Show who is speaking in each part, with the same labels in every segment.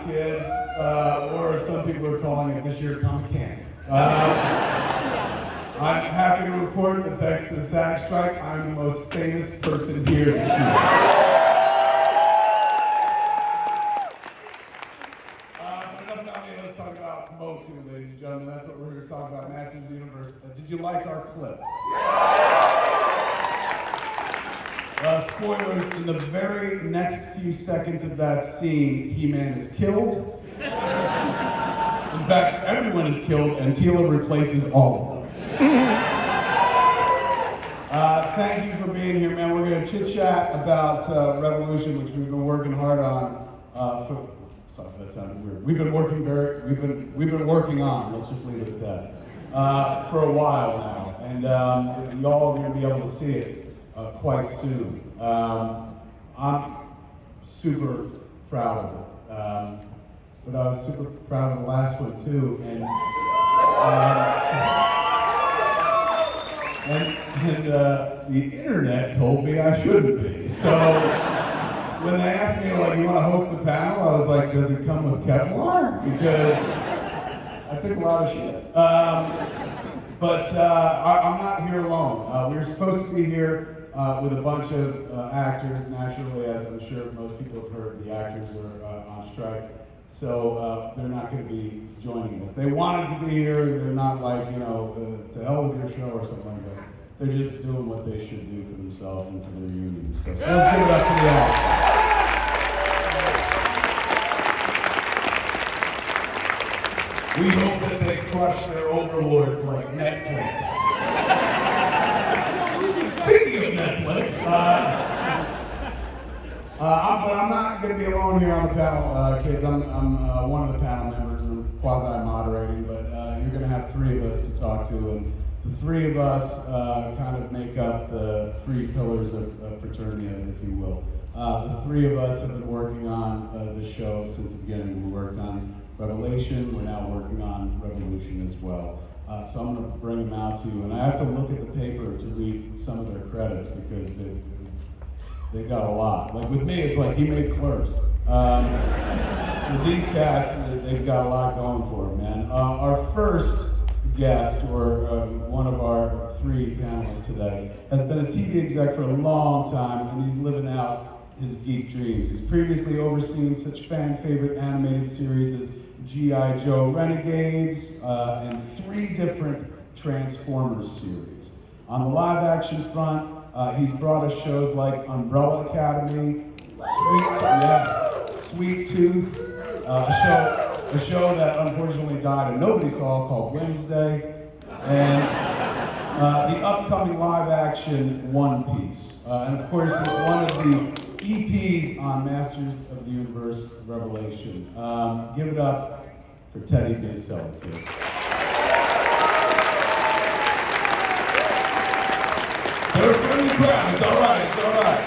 Speaker 1: on, kids, or some people are calling it this year Comic Can't. I'm happy to report that thanks to the SAG strike, I'm the most famous person here this year. Enough about me, let's talk about MOTU, ladies and gentlemen. That's what we're here to talk about, Masters of the Universe. Did you like our clip? Spoilers, in the very next few seconds of that scene, He-Man is killed. In fact, everyone is killed, and Tila replaces all of them. Thank you for being here, man. We're going to chit-chat about Revolution, which we've been working hard on sorry, that sounded weird. We've been working on, let's just leave it at that, for a while now. And y'all are going to be able to see it quite soon. I'm super proud of it. But I was super proud of the last one too. And the internet told me I shouldn't be. So when they asked me, like, you want to host the panel, I was like, does it come with Kevlar? Because I took a lot of shit. But I'm not here alone. We were supposed to be here with a bunch of actors. Naturally, as I'm sure most people have heard, the actors are on strike. So they're not going to be joining us. They wanted to be here. They're not like, to hell with your show or something like that. They're just doing what they should do for themselves and for their union and stuff. So let's give it up for the actors. We hope that they crush their overlords like Netflix. Speaking of Netflix, but I'm not going to be alone here on the panel, kids. I'm one of the panel members. I'm quasi-moderating, but you're going to have three of us to talk to, and the three of us kind of make up the three pillars of Fraternia, if you will. The three of us have been working on the show since the beginning. We worked on Revelation. We're now working on Revolution as well. So I'm going to bring them out to you, and I have to look at the paper to read some of their credits because they got a lot. Like with me, it's like he made Clerks. With these cats, they've got a lot going for them, man. Our first guest, or one of our three panelists today, has been a TV exec for a long time, and he's living out his geek dreams. He's previously overseen such fan-favorite animated series as JJyC Renegades, and 3 different Transformers series. On the live-action front, he's brought us shows like Umbrella Academy, Sweet Tooth, a show that unfortunately died and nobody saw called Wednesday, and the upcoming live-action One Piece. And of course, he's one of the EPs on Masters of the Universe Revelation. Give it up for Teddy Bassell, kids. They're from the crowd. It's all right. It's all right.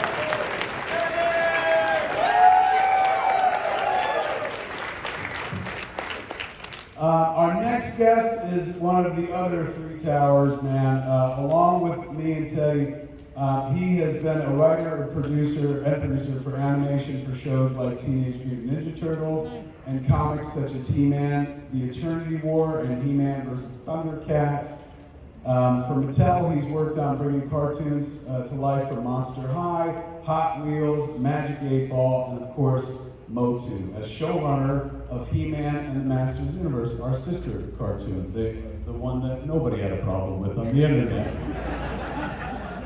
Speaker 1: Our next guest is one of the other 3 towers, man. Along with me and Teddy, he has been a writer, a producer for animation for shows like Teenage Mutant Ninja Turtles and comics such as He-Man, The Eternity War, and He-Man vs. Thundercats. For Mattel, he's worked on bringing cartoons to life for Monster High, Hot Wheels, Magic 8 Ball, and of course, MOTU, as showrunner of He-Man and the Masters of the Universe, our sister cartoon, the one that nobody had a problem with on the internet.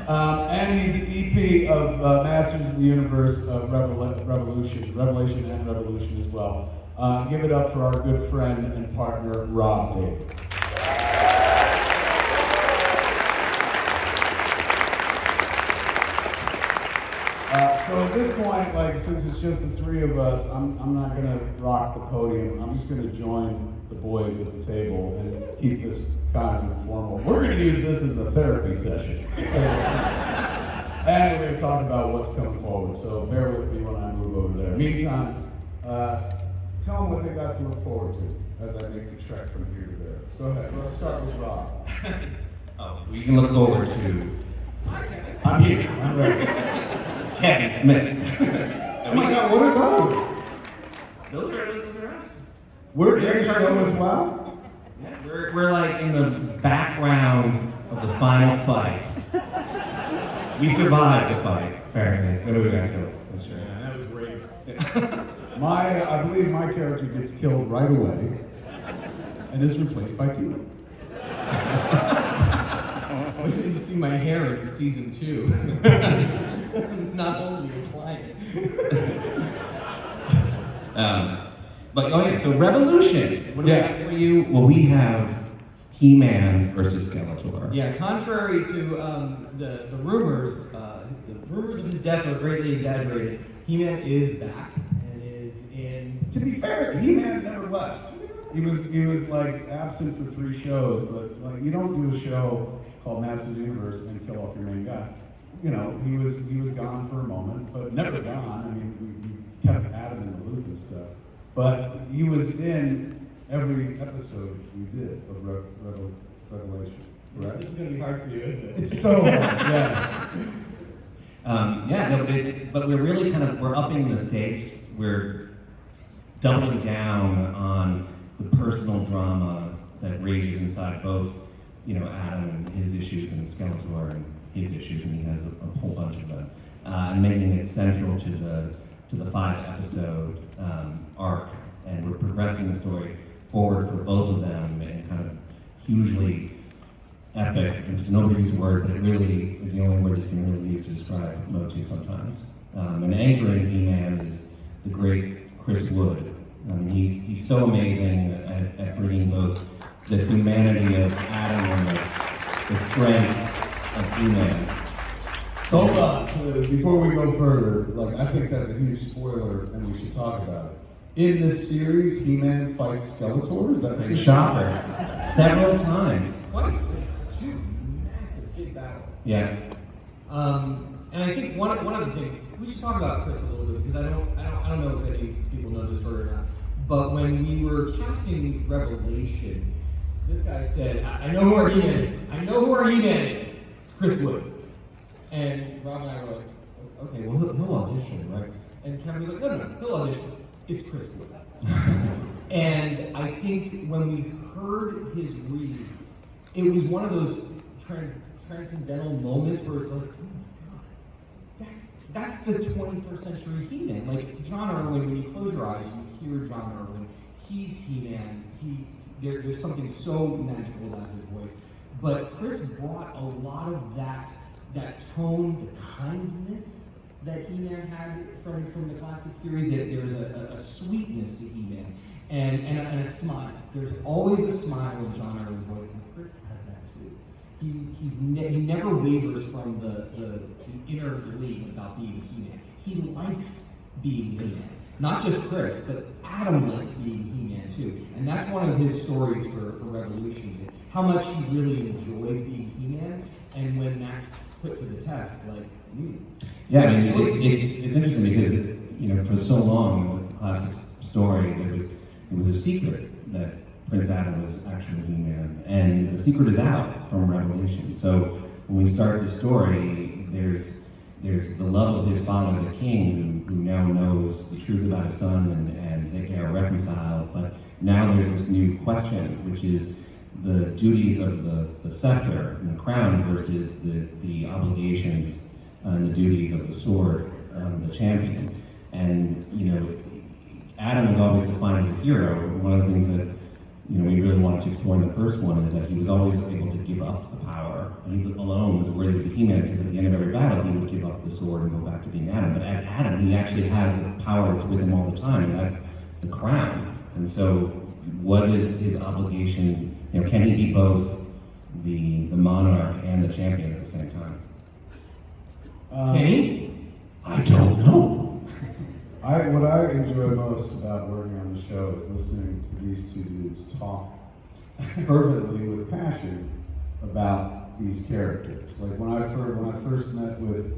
Speaker 1: And he's an EP of Masters of the Universe of Revelation and Revolution as well. Give it up for our good friend and partner, Rob David. So at this point, since it's just the 3 of us, I'm not gonna rock the podium. I'm just gonna join the boys at the table and keep this kind of informal. We're gonna use this as a therapy session. And we're gonna talk about what's coming forward, so bear with me when I move over there. Meantime, tell them what they got to look forward to as I make the trek from here to there. Go ahead, let's start with Rob.
Speaker 2: We can look forward to...
Speaker 1: I'm here, I'm ready.
Speaker 2: Kevin Smith.
Speaker 1: Oh my God, what are those?
Speaker 2: Those are us.
Speaker 1: We're in the show as well?
Speaker 2: Yeah, we're like in the background of the final fight. We survived the fight, apparently. What do we got to do?
Speaker 3: Yeah, that was great.
Speaker 1: I believe my character gets killed right away and is replaced by Tina.
Speaker 3: Wait till you see my hair in season 2. Not only implying.
Speaker 2: But oh yeah, so Revolution. What do we
Speaker 1: Yeah.
Speaker 2: have for you? Well, we have He-Man versus Skeletor.
Speaker 3: Yeah, contrary to the rumors of his death are greatly exaggerated. He-Man is back and is in.
Speaker 1: To be fair, He-Man never left. He was like absent for 3 shows, but like you don't do a show called Masters of the Universe and kill off your main guy. You know, he was gone for a moment, but never gone. I mean, we kept Adam in the loop and stuff. But he was in every episode we did of Revelation, correct?
Speaker 3: This is gonna be hard for you, isn't it?
Speaker 1: It's so hard, yeah.
Speaker 2: Yeah, no, but we're really we're upping the stakes. We're doubling down on the personal drama that rages inside both, Adam and his issues and Skeletor and his issues, and he has a whole bunch of them, and making it central to the 5-episode arc, and we're progressing the story forward for both of them in kind of hugely epic, which is nobody's word, but it really is the only word that you can really use to describe MOTU sometimes. And anchoring He-Man is the great Chris Wood. I mean, he's so amazing at bringing both the humanity of Adam and the strength of He-Man.
Speaker 1: Hold on, before we go further, I think that's a huge spoiler and we should talk about it. In this series, He-Man fights Skeletor, is that right?
Speaker 2: Shocker. Several times.
Speaker 3: Twice, 2 massive big battles.
Speaker 2: Yeah.
Speaker 3: And I think one of the things we should talk about Chris a little bit, because I don't know if any people know this story or not. But when we were casting Revelation, this guy said, "I know who our He-Man is. I know who our He-Man is. It's Chris Wood." And Rob and I were like, "Okay, well he'll audition, right?" And Kevin was like, "No, he'll audition. It's Chris Wood." And I think when we heard his read, it was one of those transcendental moments where it's like, oh my God, that's the 21st century He-Man. Like John Irwin, when you close your eyes, you hear John Irwin. He's He-Man. There's something so magical about his voice. But Chris brought a lot of that tone, the kindness that He-Man had from the classic series. There's a sweetness to He-Man and a smile. There's always a smile in John Irwin's voice, and Chris has that too. He never wavers from the inner glee about being He-Man. He likes being He-Man. Not just Chris, but Adam likes being He-Man too. And that's one of his stories for Revolution, is how much he really enjoys being He-Man, and when that's put to the test,
Speaker 2: Yeah, I mean, it's interesting because, for so long, the classic story, it was a secret that Prince Adam was actually He-Man, and the secret is out from Revelation. So when we start the story, there's the love of his father, the king, who now knows the truth about his son, and they are reconciled. But now there's this new question, which is the duties of the scepter and the crown versus the obligations and the duties of the sword, the champion. And, Adam is always defined as a hero. One of the things that, we really wanted to explore in the first one is that he was always able to give up the power. And he's alone was worthy to be He-Man, because at the end of every battle, he would give up the sword and go back to being Adam. But as Adam, he actually has a power that's with him all the time, and that's the crown. And so, what is his obligation? Can he be both the monarch and the champion at the same time?
Speaker 3: Can he?
Speaker 2: I don't know.
Speaker 1: What I enjoy most about working on the show is listening to these two dudes talk fervently with passion about these characters. Like when I first met with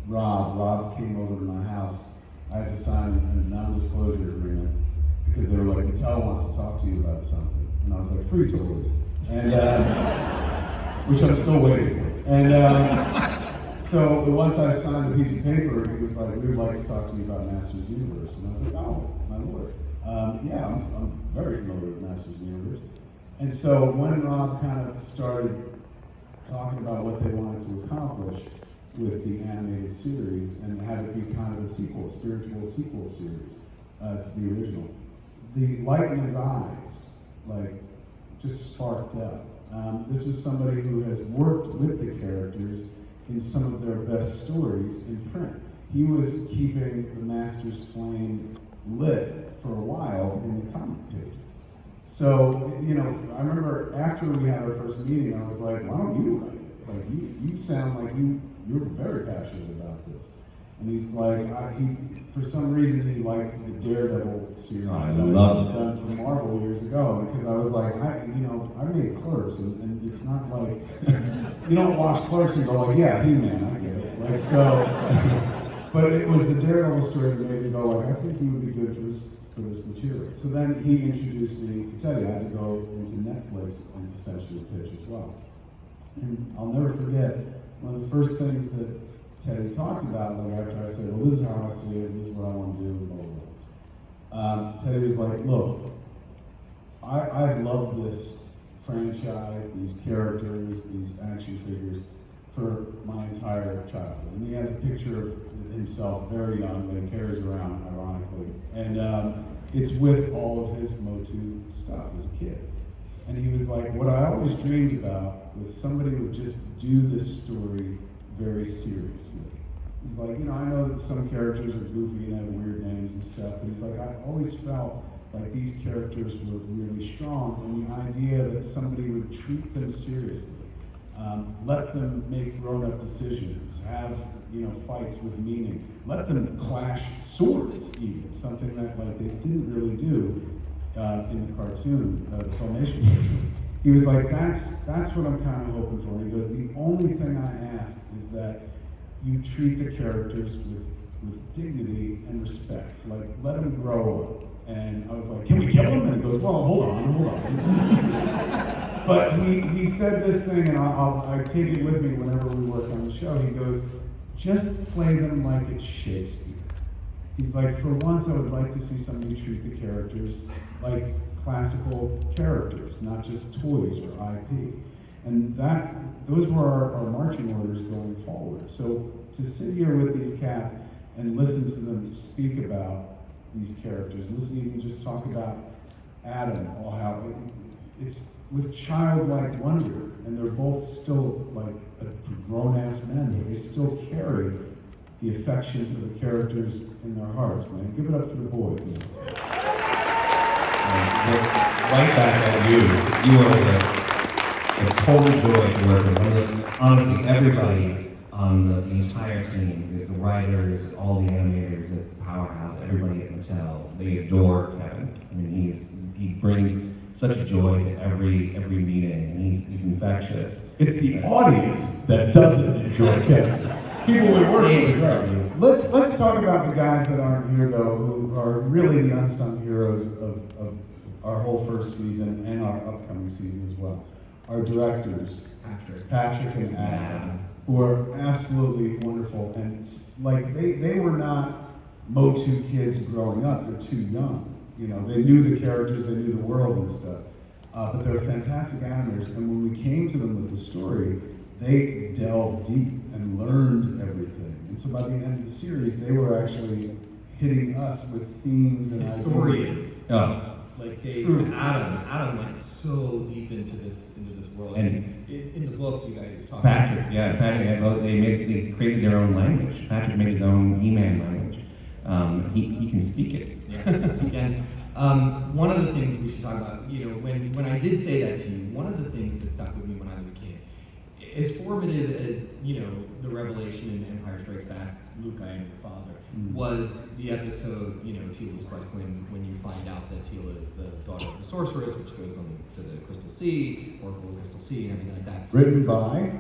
Speaker 1: Rob came over to my house. I had to sign a non-disclosure agreement because they were like, Mattel wants to talk to you about something. And I was like, free toys. And, which I'm still waiting for. And so once I signed a piece of paper, he was like, we would like to talk to you about Masters of the Universe. And I was like, oh, my lord. Yeah, I'm very familiar with Masters of the Universe. And so when Rob kind of started talking about what they wanted to accomplish with the animated series and have it be kind of a sequel, spiritual sequel series to the original, the light in his eyes, like, just sparked up. This was somebody who has worked with the characters in some of their best stories in print. He was keeping the Master's flame lit for a while in the comic pages. So, you know, I remember after we had our first meeting, I was like, why don't you write it? Like, you sound like you're very passionate about this. And he's like, for some reason he liked the Daredevil series that I'd done for Marvel years ago, because I was like, I made Clerks, and it's not like, you don't watch Clerks and go like, yeah, He-Man, I get it. Like, so, but it was the Daredevil story that made me go like, I think he would be good for this material. So then he introduced me to Teddy. I had to go into Netflix and essentially pitch as well. And I'll never forget, one of the first things that Teddy talked about, like after I said, well, this is how I see it, this is what I want to do, blah, blah, blah. Teddy was like, look, I've loved this franchise, these characters, these action figures for my entire childhood. And he has a picture of himself very young that he carries around, ironically. And it's with all of his MOTU stuff as a kid. And he was like, what I always dreamed about was somebody would just do this story very seriously. He's like, I know that some characters are goofy and have weird names and stuff, but he's like, I always felt like these characters were really strong, and the idea that somebody would treat them seriously, let them make grown-up decisions, have fights with meaning, let them clash swords even, something that like they didn't really do in the cartoon, the Filmation version. He was like, that's what I'm kind of hoping for. And he goes, the only thing I ask is that you treat the characters with dignity and respect. Like, let them grow up. And I was like, can we kill him? And he goes, well, hold on. But he said this thing, and I take it with me whenever we work on the show. He goes, just play them like it's Shakespeare. He's like, for once I would like to see somebody treat the characters like classical characters, not just toys or IP. And those were our marching orders going forward. So to sit here with these cats and listen to them speak about these characters, listen to them just talk about Adam, or how it's with childlike wonder, and they're both still like grown-ass men, but they still carry the affection for the characters in their hearts, man. Give it up for the boys.
Speaker 2: Right back at you. You are the total joy to work with. Honestly, everybody on the entire team, the writers, all the animators at Powerhouse, everybody at Mattel, they adore Kevin. I mean, he brings such a joy to every meeting, and he's infectious.
Speaker 1: It's the audience that doesn't enjoy Kevin. People we work with, right? Let's talk about the guys that aren't here though, who are really the unsung heroes of our whole first season and our upcoming season as well. Our directors, Patrick and Adam, who are absolutely wonderful, and like they were not MOTU kids growing up. They're too young. They knew the characters, they knew the world and stuff. But they're fantastic animators, and when we came to them with the story, they delved deep and learned everything. And so by the end of the series, they were actually hitting us with themes and
Speaker 3: historians.
Speaker 2: Oh.
Speaker 3: Like Adam went so deep into this world.
Speaker 2: And
Speaker 3: in the book, you guys talked
Speaker 2: Patrick, they created their own language. Patrick made his own He-Man language. He can speak it.
Speaker 3: Yeah. Again, one of the things we should talk about, when I did say that to you, one of the things that stuck with me when I was a kid, as formative as, the revelation in Empire Strikes Back, Luke, I am your father, was the episode, Teela's Quest, when you find out that Teela is the daughter of the sorceress, which goes on to the Crystal Sea, or the Crystal Sea, and everything like that.
Speaker 1: Written by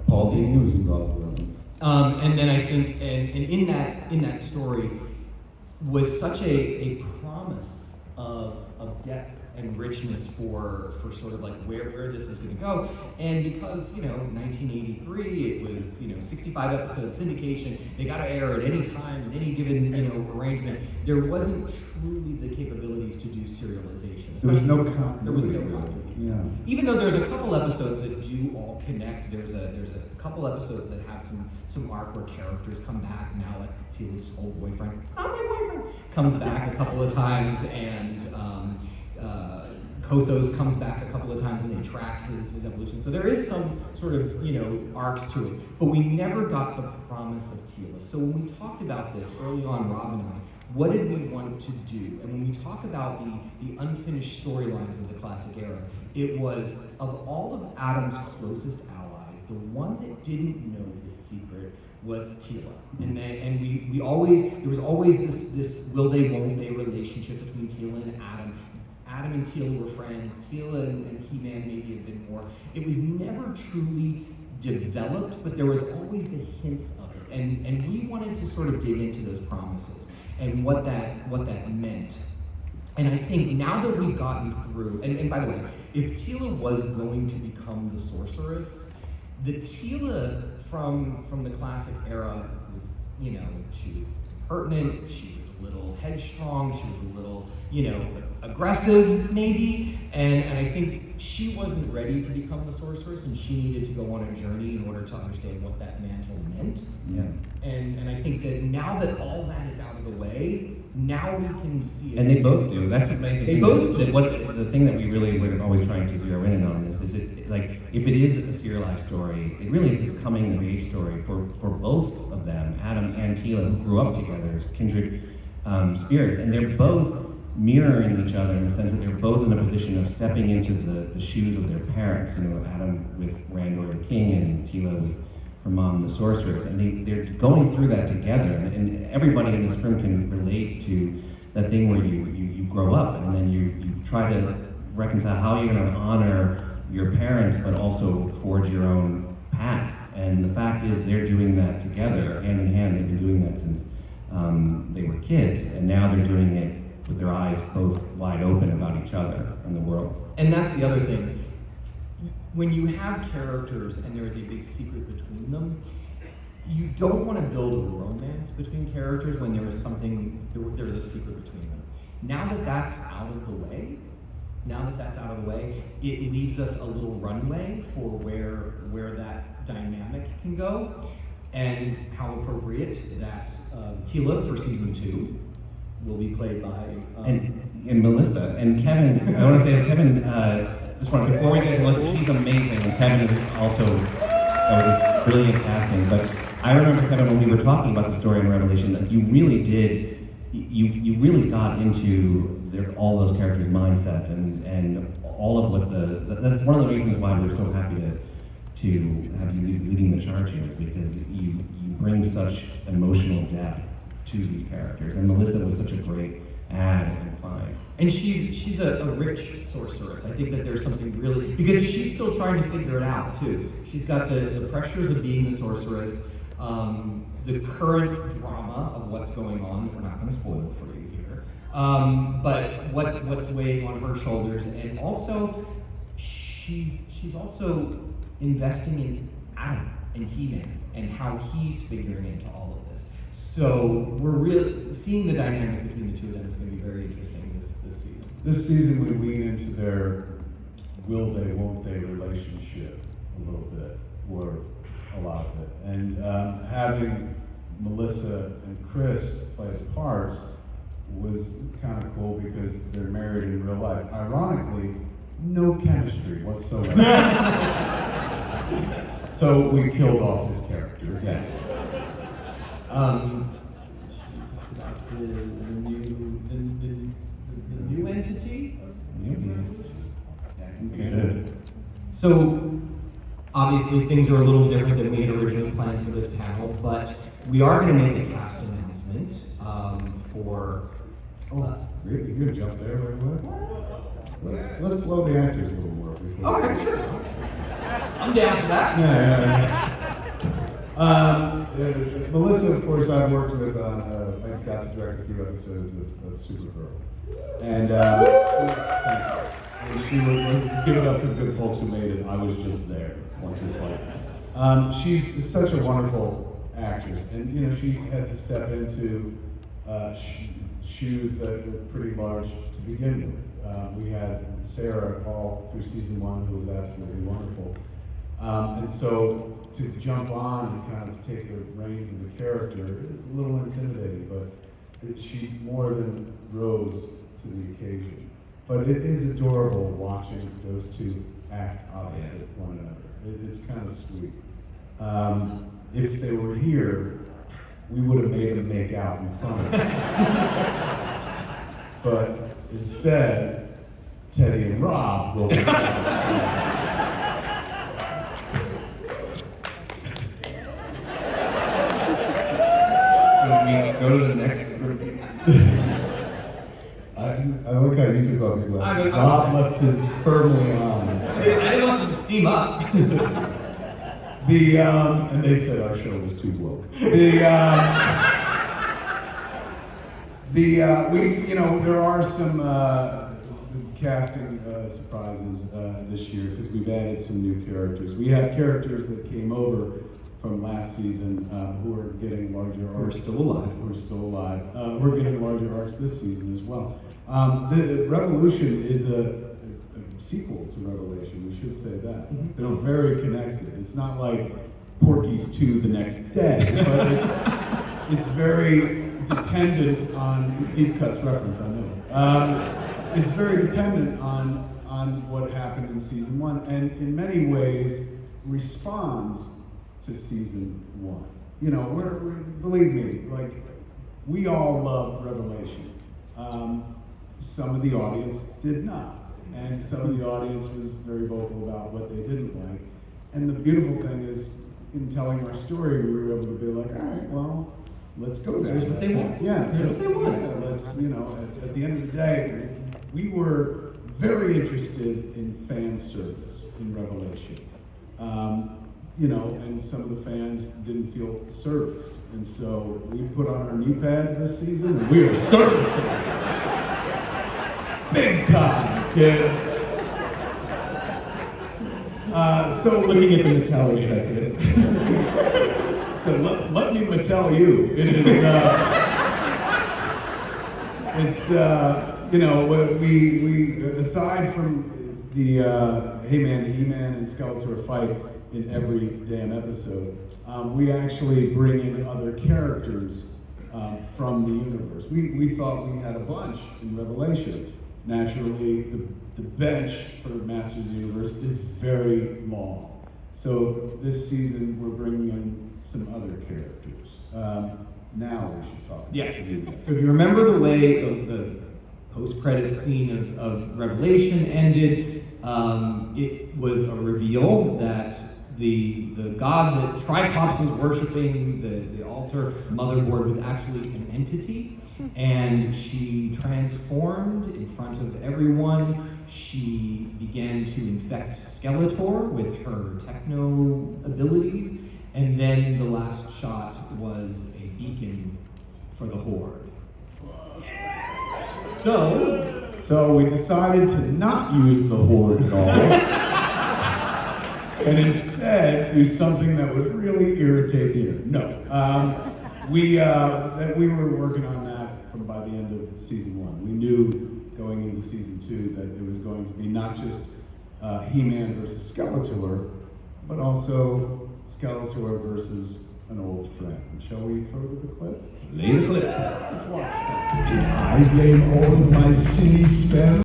Speaker 1: Paul Dini was involved with them.
Speaker 3: And then I think, and in that story was such a promise of depth and richness for sort of like where this is going to go. And because, 1983, it was, 65 episodes syndication, they got to air at any time, in any given, arrangement. There wasn't truly the capabilities to do serialization.
Speaker 1: There was no continuity.
Speaker 3: There was no continuity.
Speaker 1: Yeah.
Speaker 3: Even though there's a couple episodes that do all connect, there's a couple episodes that have some arc where characters come back. Now, like Teal's old boyfriend, it's not my boyfriend, comes back a couple of times, and Kothos comes back a couple of times, and they track his evolution. So there is some sort of arcs to it, but we never got the promise of Teal. So when we talked about this early on, Rob and I, what did we want to do? And when we talk about the unfinished storylines of the classic era, it was, of all of Adam's closest allies, the one that didn't know the secret was Tila. And we always, there was always this will they, won't they relationship between Tila and Adam. Adam and Tila were friends. Tila and He-Man maybe had been more. It was never truly developed, but there was always the hints of it. And we wanted to sort of dig into those promises and what that meant. And I think now that we've gotten through, and by the way, if Tila was going to become the sorceress, the Tila from the classic era was, she was pertinent, she was a little headstrong, she was a little, aggressive maybe, and I think she wasn't ready to become the sorceress, and she needed to go on a journey in order to understand what that mantle meant.
Speaker 2: Yeah.
Speaker 3: And I think that now that all that is out of the way, now we can see it.
Speaker 2: And they both do. That's amazing.
Speaker 3: They both do.
Speaker 2: The thing that we really were always trying to zero in on this is if it is a serialized story, it really is this coming of age story for both of them, Adam and Tila, who grew up together as kindred spirits, and they're both mirroring each other in the sense that they're both in a position of stepping into the shoes of their parents. Adam with Randor the king, and Tila with her mom, the sorceress, and they're going through that together. And everybody in this room can relate to that thing where you grow up and then you try to reconcile how you're going to honor your parents, but also forge your own path. And the fact is, they're doing that together, hand in hand. They've been doing that since they were kids, and now they're doing it with their eyes both wide open about each other and the world.
Speaker 3: And that's the other thing. When you have characters and there is a big secret between them, you don't want to build a romance between characters when there is a secret between them. Now that that's out of the way, it leaves us a little runway for where that dynamic can go, and how appropriate that Tila for season 2 will be played by
Speaker 2: and Melissa and Kevin. I want to say that Kevin. Just want to, before we get to Melissa, she's amazing, and Kevin is also, that was a brilliant casting. But I remember, Kevin, when we were talking about the story in Revelation, that you really did, you really got into all those characters' mindsets and all of what that's one of the reasons why we're so happy to have you leading the charge here, is because you bring such emotional depth to these characters. And Melissa was such a great add and find.
Speaker 3: And she's a rich sorceress. I think that there's something really, because she's still trying to figure it out too. She's got the pressures of being the sorceress, the current drama of what's going on. We're not going to spoil it for you here, but what's weighing on her shoulders, and also she's also investing in Adam and He-Man and how he's figuring into all of this. So we're really seeing the dynamic between the two of them is going to be very interesting this season.
Speaker 1: This season we lean into their will they, won't they relationship a little bit, or a lot of it. And having Melissa and Chris play the parts was kind of cool because they're married in real life. Ironically, no chemistry whatsoever. So we killed off his character again.
Speaker 3: The new entity?
Speaker 2: Good.
Speaker 3: So, obviously things are a little different than we had originally planned for this panel, but we are going to make a cast announcement for...
Speaker 1: Really? You're going to jump there right away? Let's blow the actors a little more before.
Speaker 3: Oh, I'm sure. I'm down for that.
Speaker 1: Yeah. Melissa, of course, I've worked with I got to direct a few episodes of Supergirl. And she would give it up to the good folks who made it. I was just there once or twice. She's such a wonderful actress, and you know she had to step into shoes that were pretty large to begin with. We had Sarah all through season 1, who was absolutely wonderful, and so to jump on and kind of take the reins of the character is a little intimidating, but she more than rose to the occasion. But it is adorable watching those two act opposite one another. It's kind of sweet. If they were here, we would have made them make out in front of them. But instead, Teddy and Rob will make out.
Speaker 2: Go to the next group.
Speaker 1: I like how you took off your glasses. Rob left his firmly on.
Speaker 3: I didn't want them to steam up.
Speaker 1: And they said our show was too woke. There are some casting surprises this year because we've added some new characters. We have characters that came over from last season who are getting larger arcs.
Speaker 2: Who are still alive.
Speaker 1: We're getting larger arcs this season as well. The Revolution is a sequel to Revelation, we should say that.
Speaker 2: Mm-hmm.
Speaker 1: They're very connected. It's not like Porky's 2 the next day, but it's very dependent on, deep cuts reference, I know. It's very dependent on what happened in season 1, and in many ways responds to season 1. You know, believe me, like, we all loved Revelation. Some of the audience did not. And some of the audience was very vocal about what they didn't like. And the beautiful thing is, in telling our story, we were able to be like, all right, well, let's go there.
Speaker 3: Here's what they want.
Speaker 1: Yeah,
Speaker 3: Here's what they want.
Speaker 1: yeah, let's, you know, at the end of the day, we were very interested in fan service in Revelation. You know, and some of the fans didn't feel serviced. And so we put on our knee pads this season, and we were servicing. Big time, kids. So
Speaker 2: Looking at the Mattel executive.
Speaker 1: So let me Mattel you. It is, you know, we aside from the He-Man and Skeletor fight in every damn episode, we actually bring in other characters from the universe. We thought we had a bunch in Revelation. Naturally, the bench for Masters of the Universe is very long. So this season, we're bringing in some other characters. Now we should talk.
Speaker 3: Yes. So if you remember the way the post-credit scene of Revelation ended, it was a reveal that the god that Triclops was worshiping, the altar motherboard, was actually an entity, and she transformed in front of everyone. She began to infect Skeletor with her techno abilities, and then the last shot was a beacon for the Horde. So
Speaker 1: we decided to not use the Horde at all. And instead do something that would really irritate the ear. No, we were working on that from by the end of season 1. We knew going into season 2 that it was going to be not just He-Man versus Skeletor, but also Skeletor versus an old friend. Shall we throw the clip?
Speaker 2: Lay the clip.
Speaker 1: Let's watch.
Speaker 4: Did I blame all of my silly spells?